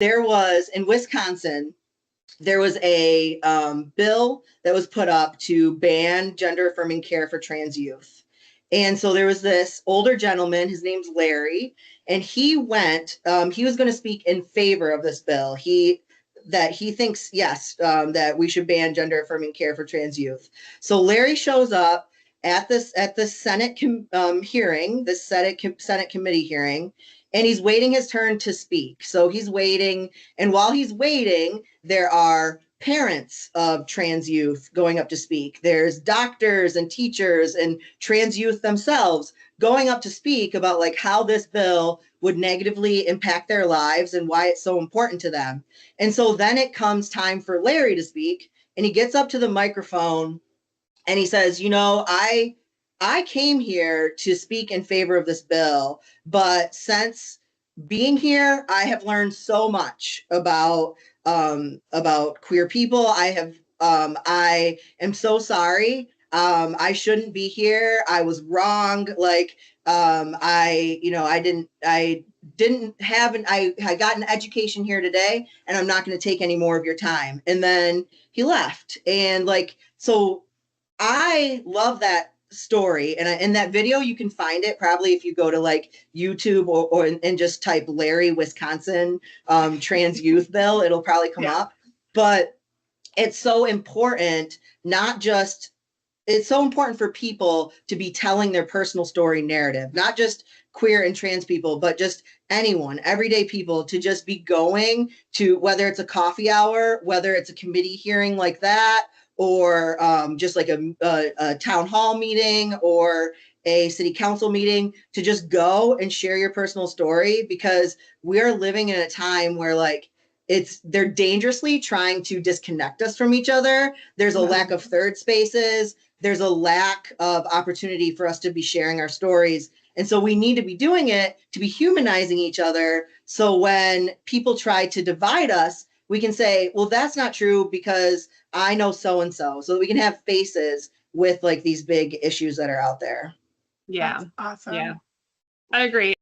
there was in Wisconsin, there was a bill that was put up to ban gender affirming care for trans youth. And so there was this older gentleman, his name's Larry, and he went, he was going to speak in favor of this bill. That he thinks, yes, that we should ban gender affirming care for trans youth. So Larry shows up at the Senate hearing, the Senate committee hearing, and he's waiting his turn to speak. So he's waiting, and while he's waiting, there are parents of trans youth going up to speak. There's doctors and teachers and trans youth themselves going up to speak about like how this bill would negatively impact their lives and why it's so important to them. And so then it comes time for Larry to speak, and he gets up to the microphone and he says, you know, I came here to speak in favor of this bill, but since being here, I have learned so much about queer people. I am so sorry. I shouldn't be here. I was wrong. Like, I got an education here today, and I'm not going to take any more of your time. And then he left. And like, so I love that story. And in that video, you can find it probably if you go to like YouTube or and just type Larry Wisconsin trans youth bill, it'll probably come up. But it's so important, it's so important for people to be telling their personal story narrative, not just queer and trans people, but just anyone, everyday people, to just be going to, whether it's a coffee hour, whether it's a committee hearing like that, or just like a town hall meeting or a city council meeting, to just go and share your personal story, because we're living in a time where like they're dangerously trying to disconnect us from each other. There's a lack of third spaces. There's a lack of opportunity for us to be sharing our stories. And so we need to be doing it to be humanizing each other. So when people try to divide us, we can say, well, that's not true because I know so-and-so. So that we can have faces with like these big issues that are out there. Yeah. That's awesome. Yeah. I agree.